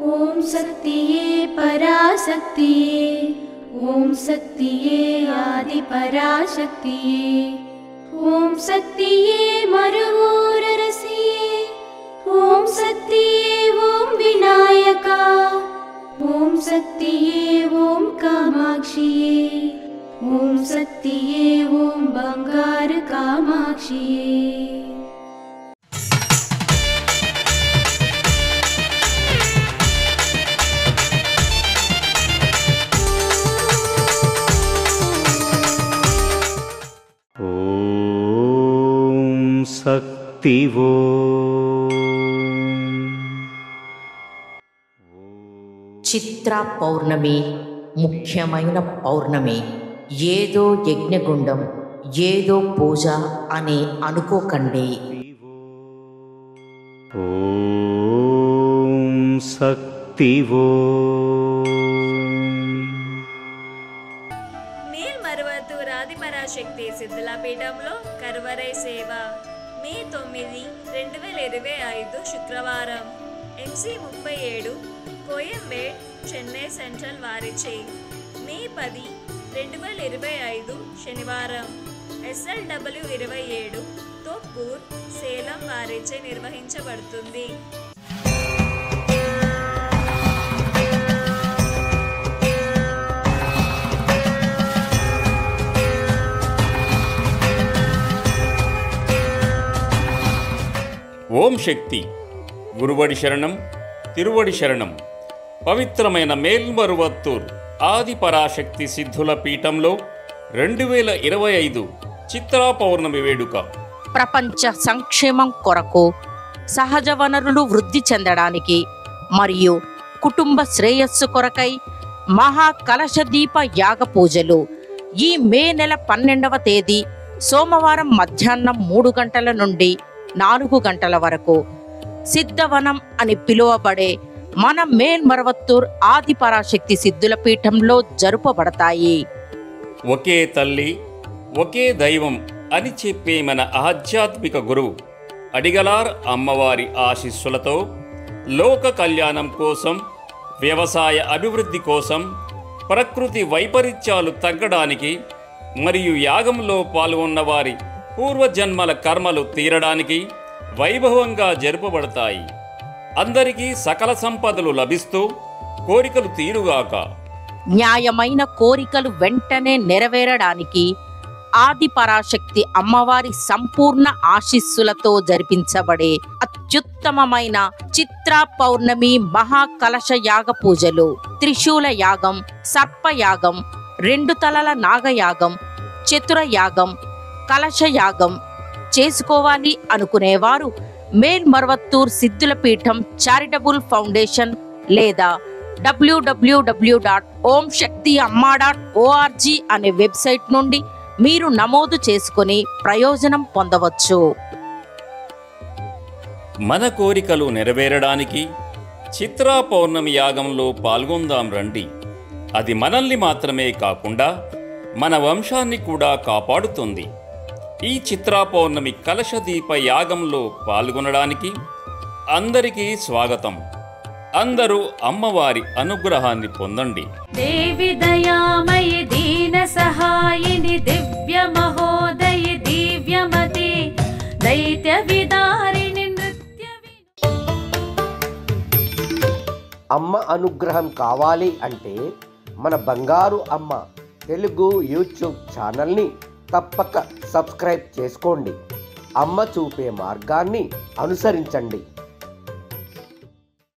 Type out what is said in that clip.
ओम शक्तिये पराशक्तिये, ओम शक्तिये आदि पराशक्तिये, ओम शक्तिये मरुवोररसिये, ओम शक्तिये ओम विनायका, ओम शक्तिये ओम कामाक्षिये, ओम शक्तिये ओम बंगार कामाक्षिये। శక్తివో చిత్ర పౌర్ణమి ముఖ్యమైన పౌర్ణమి. ఏదో యజ్ఞగుండం, ఏదో పూజ అని అనుకోకండి. ఓం శక్తివో. మేల్మరువత్తూర్ ఆదిపరాశక్తి సిద్ధుల పీఠంలో కరువరై సేవ మే 9, 2025 శుక్రవారం MC 37 కోయంబేడ్ చెన్నై సెంట్రల్ వారిచే. మే 10, 2025 శనివారం SLW 27 తోప్పూర్ సేలం వారిచే నిర్వహించబడుతుంది. ఓం శక్తి. గురువడి శరణం, తిరువడి శరణం. పవిత్రమైన మేల్మరువత్తూర్ ఆదిపరాశక్తి సిద్ధుల పీఠంలో 2025 చిత్రా పౌర్ణమి వేడుక. ప్రపంచ సంక్షేమం కొరకు, సహజ వనరులు వృద్ధి చెందడానికి మరియు కుటుంబ శ్రేయస్సు కొరకై మహాకలశదీప యాగ పూజలు ఈ మే నెల 12వ తేదీ సోమవారం మధ్యాహ్నం 3 గంటల నుండి 4 గంటల వరకు సిద్ధవనం అని పిలువబడే మన మేల్మరువత్తూర్ ఆదిపరాశక్తి సిద్ధుల పీఠంలో జరుపబడతాయి. ఒకే తల్లి, ఒకే దైవం అని చెప్పే మన ఆధ్యాత్మిక గురువు అడిగలార్ అమ్మవారి ఆశీస్సులతో లోక కళ్యాణం కోసం, వ్యవసాయ అభివృద్ధి కోసం, ప్రకృతి వైపరీత్యాలు తగ్గడానికి మరియు యాగంలో పాల్గొన్న వారి పూర్వజన్మల కర్మలు తీరడానికి వైభవంగా జరుపబడతాయి. అందరికీ సకల సంపదలు లభిస్తూ కోరికలు తీరుగాక. న్యాయమైన కోరికలు వెంటనే నెరవేరడానికి ఆదిపరాశక్తి అమ్మవారి సంపూర్ణ ఆశీస్సులతో జరిపించబడే అత్యుత్తమమైన చిత్రా పౌర్ణమి మహాకలశ యాగ పూజలు, త్రిశూల యాగం, సర్పయాగం, 2 తలల నాగయాగం, చతురయాగం, కలశయాగం చేసుకోవాలి అనుకునేవారు మేల్మరువత్తూర్ సిద్ధుల పీఠం చారిటబుల్ ఫౌండేషన్ లేదా www.omshaktiamma.org అనే వెబ్సైట్ నుండి మీరు నమోదు చేసుకుని ప్రయోజనం పొందవచ్చు. మన కోరికలు నెరవేరడానికి చిత్రా పౌర్ణమి యాగంలో పాల్గొందాం రండి. అది మనల్ని మాత్రమే కాకుండా మన వంశాన్ని కూడా కాపాడుతుంది. ఈ చిత్రా పౌర్ణమి కలశదీప యాగంలో పాల్గొనడానికి అందరికీ స్వాగతం. అందరూ అమ్మవారి అనుగ్రహాన్ని పొందండి. దేవి దయామయి దీన సహాయిని దివ్య మహోదయ దివ్యమతి దైత్య విదారిణి నృత్య. అమ్మ అనుగ్రహం కావాలి అంటే మన బంగారు అమ్మ తెలుగు యూట్యూబ్ ఛానల్ని తప్పక సబ్స్క్రైబ్ చేసుకోండి. అమ్మ చూపే మార్గాన్ని అనుసరించండి.